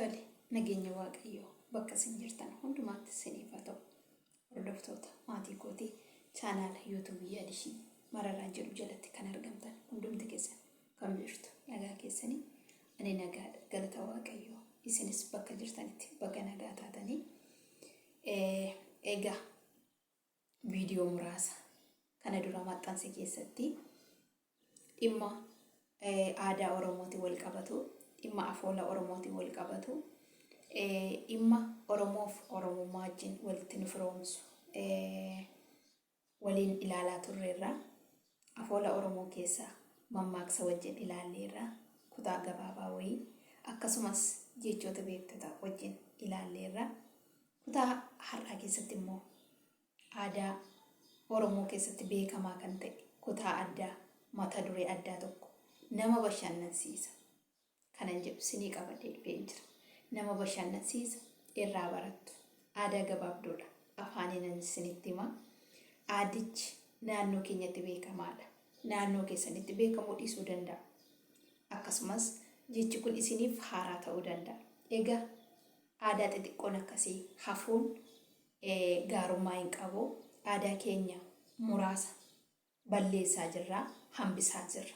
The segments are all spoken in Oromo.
Tole, nageenya waaqayyoo bakka isin jirtan hundumaatti isiniif haa ta'u. Hordoftoota maatii kootii chaanaala yuutuubii Yaadishii Mararaa jedhu jalatti kan argamtan hundumti keessan kan jirtu nagaa keessanii ani nagaadha galata waaqayyoo isinis bakka jirtanitti bakka nagaa taatanii egaa viidiyoo muraasa kana dura maxxanse keessatti dhimma aadaa Oromootiin wal qabatu dhimma afoola Oromootiin wal qabatu dhimma Oromoof Oromummaa wajjin walitti nu firoomsu waliin ilaalaa turreerra afoola Oromoo keessaa mammaaksa wajjin ilaalleerra kutaa gabaabaa wayii akkasumas jechoota beektota wajjin ilaalleerra kutaa har'aa keessatti immoo aadaa Oromoo keessatti beekamaa kan ta'e kutaa addaa mata duree addaa tokko nama bashannansiisa kanan jedhu sinii qabadee dhufee jira. Nama bashannansiisa irraa barattu aadaa gabaabdoodha afaaniin isinitti hima. Aadichi naannoo keenyatti beekamaadha. Naannoo keessanitti beekamuu dhiisuu danda'a. Akkasumas jechi kun isiniif haaraa ta'uu danda'a. Egaa aadaa xixiqqoon akkasii hafuun gaarummaa hin qabu. Aadaa keenya muraasa balleessaa jirra, hambisaa jirra.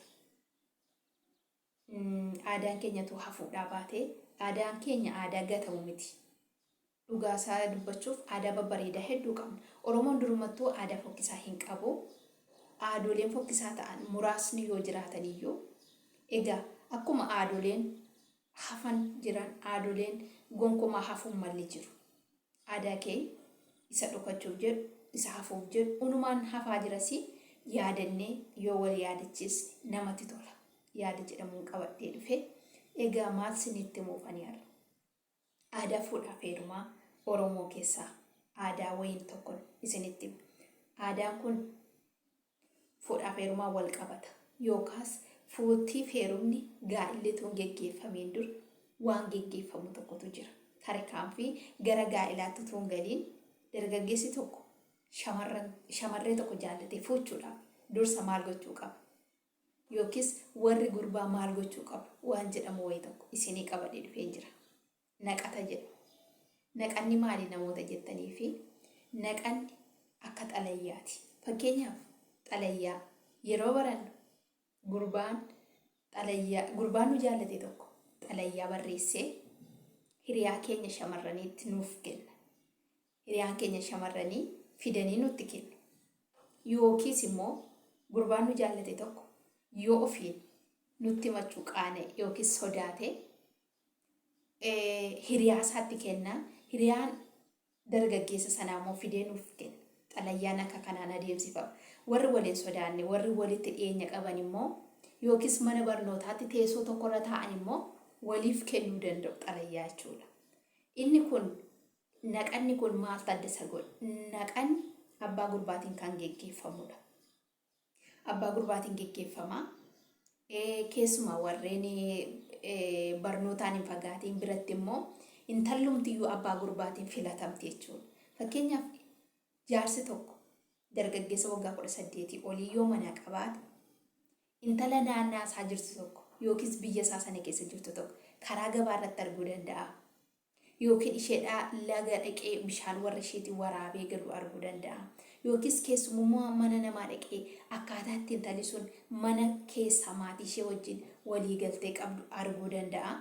Aadaan keenyatu hafuudhaa baatee aadaan keenya aadaa gatamu miti. Dhugaasaa dubbachuuf aadaa babbareedaa hedduu qabna. Oromoon durumattuu aadaa fokkisaa hin qabu. Aadoleen fokkisaa ta'an muraasni yoo jiraatan iyyuu egaa akkuma aadoleen hafan jiran aadoleen gonkumaa hafuun malli jiru. Aadaa keenya isa dhokachuuf jedhu isa hafuuf jedhu unumaan hafaa jirasi yaadannee yoo wal yaadachiisne namatti tola. Yaada jedhamuun qabadhee dhufe egaa maal isinitti muufanii arra. Aadaa fuudhaaf heerumaa Oromoo keessaa aadaa wayiin tokkoon isinitti hima. Aadaan kun fuudhaaf heerumaa wal qabata yookaas fuutiif heerumni gaa'illeetuun geggeeffameen dur waan geggeeffamu tokkotu jira. Tarkaanfii gara gaa'ilaatti utuu hin galiin dargaggeessi tokko shamarree tokko jaallatee fuuchuudhaaf dursa maal gochuu qaba? Yookiis warri gurbaa maal gochuu qabu waan jedhamu wayii tokko isinii qabadee dhufee jira. Naqata jedhu. Naqanni maali namoota jettanii fi naqanni akka xalayyaati. Fakkeenyaaf xalayyaa yeroo barannu gurbaan nu jaallate tokko xalayyaa barreessee hiriyaa keenya shamarraniitti nuuf kenna. Hiriyaan keenya shamarranii fidanii nutti kennu. Yookiis immoo gurbaan nu jaallate tokko yoo ofiin nutti machuu qaane yookiis sodaate hiriyaa isaatti kenna. Hiriyaan dargaggeessa sanaa immoo fidee nuuf kenna. Xalayyaan akka kanaan adeemsifama. Warri waliin sodaanne warri walitti dhiyeenya qaban immoo yookiis mana barnootaatti teessoo tokkorra taa'an immoo waliif kennuu danda'u xalayyaa jechuudha. Inni kun naqanni kun maaltu adda isa godha? Naqanni abbaa gurbaatiin kan geggeeffamudha. Abbaa gurbaatiin geggeeffama. Keessumaa warreen barnootaan hin fagaatiin biratti immoo intallumtiyyuu abbaa gurbaatiin filatamti jechuudha. Fakkeenyaaf jaarsi tokko dargaggeessa waggaa 18 olii yoo mana qabaate intala naannaa isaa jirtu tokko yookiis biyya isaa sana keessa jirtu tokko karaa gabaa irratti arguu danda'a. Yookiin isheedhaa laga dhaqee bishaan warra isheetiin waraabee galu arguu danda'a. Yookiis keessummaa mana namaa dhaqee akkaataa itti intalli sun mana keessa maatii ishee wajjin walii galtee qabdu arguu danda'a.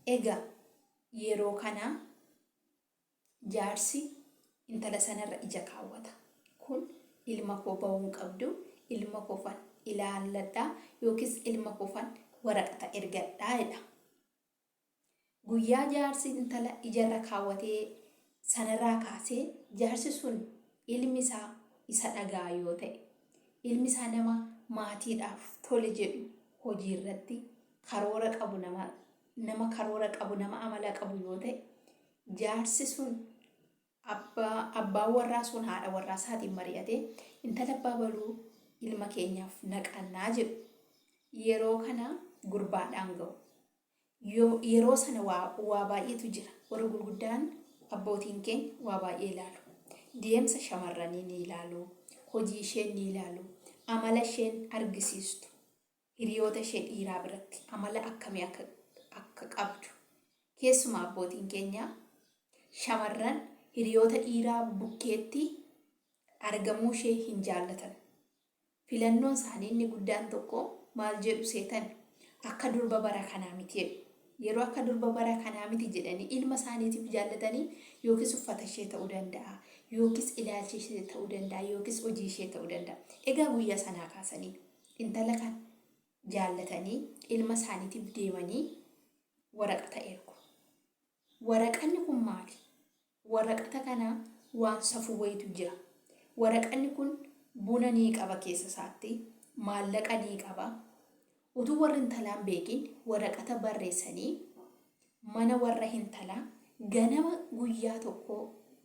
Egaa yeroo kana jaarsi intala sanarra ija kaawwata. Kun ilma koo ba'uun qabdu, ilma koofan ilaalladhaa yookiis ilma koofan waraqata ergadhaa jedha. Guyyaa jaarsi intala ijarra kaawwatee sanarraa kaasee jaarsi sun ilmi isaa isa dhagaa yoo ta'e ilmi isaa nama maatiidhaaf tole jedhu hojii irratti karoora qabu nama karoora qabu nama amala qabu yoo ta'e jaarsi sun abbaa warraa sun haadha warraa isaatiin mari'atee intala abbaa baluu ilma keenyaaf naqannaa jedhu yeroo kana gurbaadhaan ga'u. Yeroo sana waa baay'eetu jira. Warri gurguddaan abbootiin keenya waa baay'ee ilaalu. Deemsa shamarranii ni ilaalu. Hojii ishee ni ilaalu. Amala isheen argisiistu. Hiriyoota ishee dhiiraa biratti amala akkamii akka qabdu Keessumaa abbootiin keenya shamarran hiriyoota dhiiraa bukkeetti argamuu ishee hin jaallatan. Filannoon isaanii inni guddaan tokko maal jedhu seetan akka durba bara kanaa miti jedhu. Yeroo akka durba bara kanaa miti jedhanii ilma isaaniitiif jaallatanii yookiis uffata ishee ta'uu danda'a, yookiis ilaalcha ishee ta'uu danda'a, yookiis hojii ishee ta'uu danda'a. Egaa guyyaa sanaa kaasanii intala kan jaallatanii ilma isaaniitiif deemanii waraqata ergu. Waraqanni kun maali? Waraqata kana waan safuu wayitu jira. Waraqanni kun buna ni qaba keessa isaatti, maallaqa ni qaba. Utuu warri intalaan beekin waraqata barreessanii mana warra intalaa ganama guyyaa tokko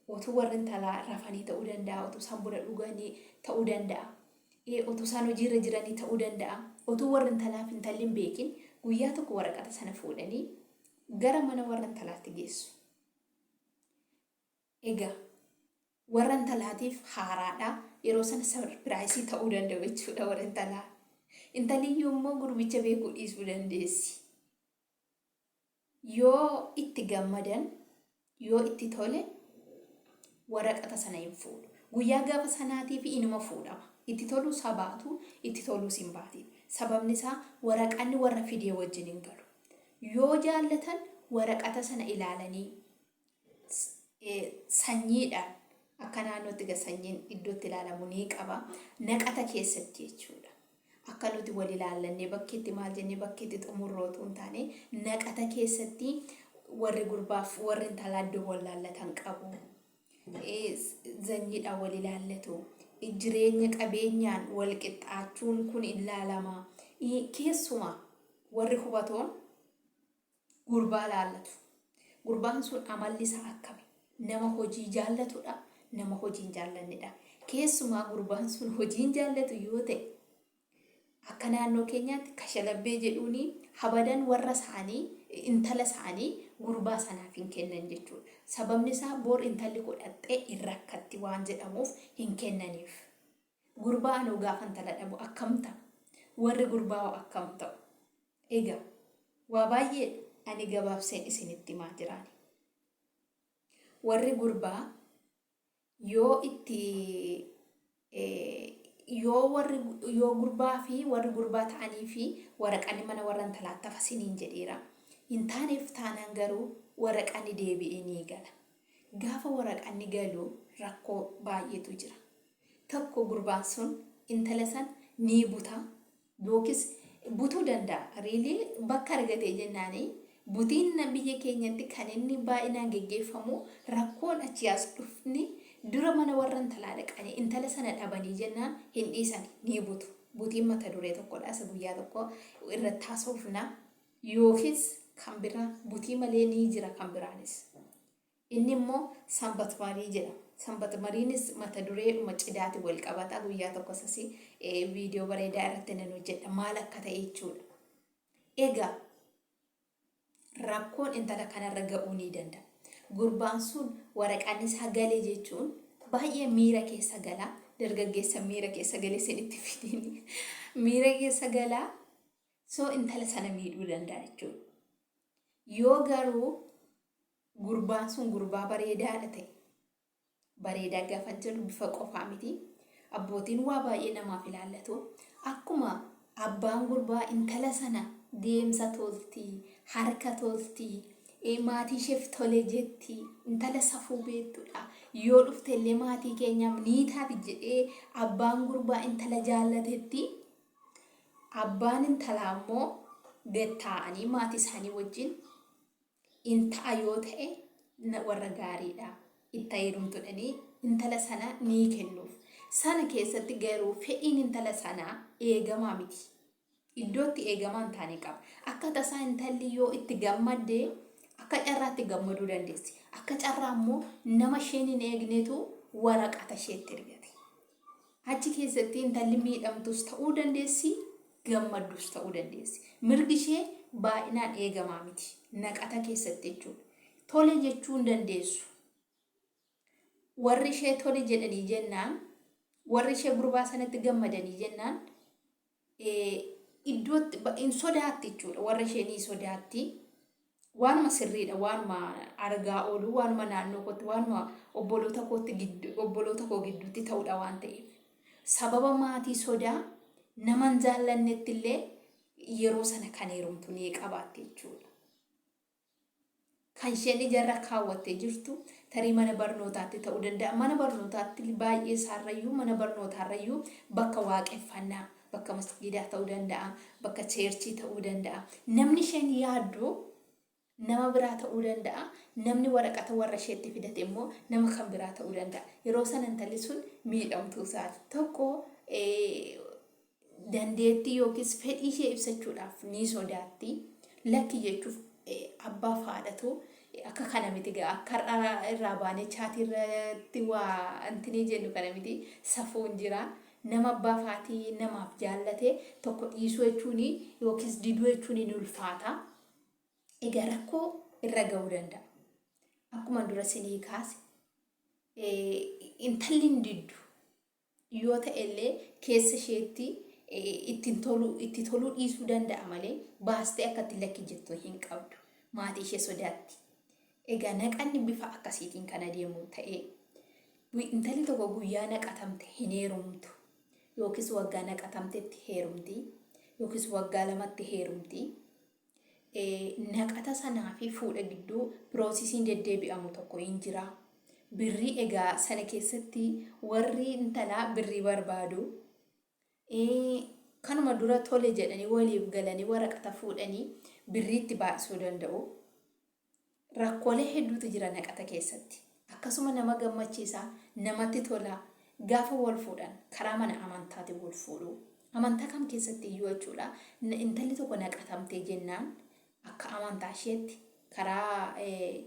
utuu warri intalaa rafanii ta'uu danda'a, utuu isaan buna dhuganii ta'uu danda'a, utuu isaan hojiirra jiranii ta'uu danda'a. Utuu warri intalaaf intalli hin beekin guyyaa tokko waraqata sana fuudhanii gara mana warra intalaatti geessu. Egaa warra intalaatiif haaraadha. Yeroo sana sarpiraayisii ta'uu danda'u jechuudha warra intalaa. Intaliyyuu immoo gurbicha beekuu dhiisuu dandeessi. Yoo itti gammadan, yoo itti tole waraqata sana hin fuudhu. Guyyaa gaafa sanaatiif inuma fuudhama. Itti tolu sabaatu, itti tolu simbaati. Sababni isaa waraqanni warra fidee wajjin hin galu. Yoo jaallatan waraqata sana ilaalanii sanyiidhaan akka naannootti sanyiin iddootti ilaalamu ni qaba. Naqata keessatti jechuudha. Akka nuti wal ilaallanne bakkeetti maal jennee bakkeetti xumurrootu hin taane naqata keessatti warri gurbaaf warri intalaa iddoo wal laallatan qabu. Zanyiidhaan wal ilaallatu. Jireenya qabeenyaan wal qixxaachuun kun ilaalama. Keessumaa warri hubatoon gurbaa laallatu. Gurbaan sun amalli isaa akkami? Nama hojii jaallatudha, nama hojii hin jaallannedha. Keessumaa gurbaan sun hojii hin jaallatu yoo ta'e akka naannoo keenyaatti kashalabbee jedhuuni habadan warra isaanii intala isaanii gurbaa sanaaf hin kennan jechuudha. Sababni isaa boor intalli godhattee hin rakkatti waan jedhamuuf hin kennaniif. Gurbaa anuu gaafa intala dhabu akkam ta'a? Warri gurbaa akkam ta'u? Egaa waa baay'ee ani gabaabseen isinitti himaa jiraani. Warri gurbaa yoo gurbaa fi warri gurbaa ta'anii fi waraqanni mana warra intalaatti hafasiniin jedheera. Hin taaneef taanaan garuu waraqanni deebi'ee ni gala. Gaafa waraqanni galu rakkoo baay'eetu jira. Tokko gurbaan sun intala san ni buta yookiis butuu danda'a. Riilii bakka argatee jennaanii butiin biyya keenyatti kan inni baay'inaan geggeeffamu rakkoon achi as dhufni dura mana warra intalaa dhaqanii intala sana dhabanii jennaan hin dhiisan ni butu. Butiin mata duree tokkodha. Isa guyyaa tokko irratti haasofna. Yookiis kan biraa butii malee ni jira kan biraanis. Inni immoo sanbat marii jedhama. Sanbat mariinis mata duree cidhaati wal qabata. Guyyaa tokko sasi viidiyoo bareedaa irratti nan hojjedha. Maal akka ta'e jechuudha. Egaa rakkoon intala kanarra ga'uu ni danda'a. Gurbaan sun waraqaan isaa galee jechuun baay'ee miira keessa gala. Dargaggeessa miira keessa galee sinitti fidini. Miira keessa galaa soo intala sana miidhuu danda'a jechuudha. Yoo garuu gurbaan sun gurbaa bareedaadha ta'e, bareedaa gaafa jiru bifa qofaa miti. Abbootiin waa baay'ee namaaf ilaallatu. Akkuma abbaan gurbaa intala sana deemsa tolti, harka tolti, maatii isheef tole jetti, intala safuu beektudha. Yoo dhufte illee maatii keenyaaf ni taati jedhee abbaan gurbaa intala jaallatetti, abbaan intalaa immoo gad taa'anii maatii isaanii wajjin inta'a yoo ta'e warra gaariidha. Itti heerumtudhanii intala sana ni kennuuf. Sana keessatti garuu fedhiin intala sanaa eegamaa miti. Iddootti eegamaa hin taane qaba. Akka tasaa intalli yoo itti gammadde akka carraatti gammaduu dandeessi. Akka carraa immoo nama isheen hin eegnetu waraqata isheetti ergate. Achi keessatti intalli miidhamtus ta'uu dandeessi, gammaddus ta'uu dandeessi. Mirgi ishee baay'inaan eegamaa miti. Naqata keessatti jechuudha. Tole jechuu hin dandeessu. Warri ishee tole jedhanii jennaan, warri ishee gurbaa sanatti gammadanii jennaan iddootti hin sodaatti jechuudha. Warri ishee ni sodaatti. waanuma sirriidha, waanuma argaa oolu, waanuma naannoo kootti, waanuma obboloota koo gidduutti ta'uudha waan ta'eef. Sababa maatii sodaa naman jaallannetti illee yeroo sana kan heerumtu ni qabaatte jechuudha. Kan isheen ijarra kaawwattee jirtu tarii mana barnootaatti ta'uu danda'a. Mana barnootaatti baay'ee isaarrayyuu mana barnootaarrayyuu bakka waaqeffannaa, bakka masgiidaa ta'uu danda'a, bakka cheerchii ta'uu danda'a. Namni isheen yaaddu nama biraa ta'uu danda'a. Namni waraqata warra isheetti fidate immoo nama kan biraa ta'uu danda'a. Yeroo sana intalli sun miidhamtuu isaati. Tokko dandeettii yookiis fedhii ishee ibsachuudhaaf ni sodaatti. Lakki jechuuf abbaa fi haadhatu akka kana miti gaa akka irraa baanee chaatii irratti waa antinii jennu kana miti safuun jira. Nama abbaa fi haati namaaf jaallate tokko dhiisuu jechuun yookiis diduu jechuun ni ulfaata. Egaa rakkoo irra ga'uu danda'a. Akkuma dura sinii kaase intalli hin diddu yoo ta'e illee keessa isheetti itti toluu dhiisuu danda'a malee baastee akkatti lakki jettu hin qabdu. Maatii ishee sodaatti. Egaa naqanni bifa akkasiitiin kan adeemu ta'ee intalli tokko guyyaa naqatamte hin heerumtu yookiis waggaa naqatamtetti heerumti yookiis waggaa lamatti heerumti. Naqata sanaa fi fuudha gidduu piroosisiin deddeebi'amu tokko hin jira. Birrii egaa sana keessatti warri intalaa birrii barbaadu. Kanuma dura tole jedhanii waliif galanii waraqata fuudhanii birriitti baasuu danda'u. Rakkoolee hedduutu jira naqata keessatti. Akkasuma nama gammachiisa, namatti tola. Gaafa wal fuudhan karaa mana amantaatiin wal fuudhu. Amantaa kam keessatti iyyuu jechuudha. Intalli tokko naqatamtee jennaan akka amantaa isheetti karaa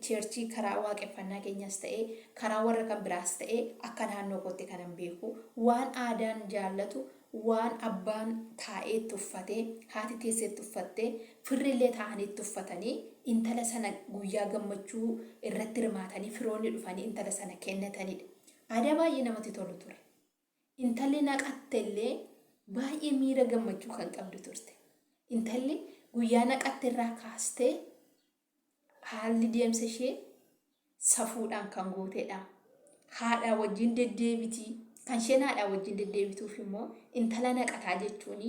cheerchii, karaa waaqeffannaa keenyas ta'ee karaa warra kan biraas ta'ee akka naannoo kootti kanan beeku waan aadaan jaallatu, waan abbaan taa'ee tuffatee, haati teessee tuffattee, firrillee taa'anii tuffatanii intala sana guyyaa gammachuu irratti hirmaatanii firoonni dhufanii intala sana kennatanidha. Aadaa baay'ee namatti tolu ture. Intalli naqatte illee baay'ee miira gammachuu kan qabdu turte. Intalli guyyaa naqatte irraa kaastee haalli deemsa ishee safuudhaan kan gooteedha. Haadhaa wajjin deddeebitii. Kan isheen haadhaa wajjin deddeebituuf immoo intala naqataa jechuun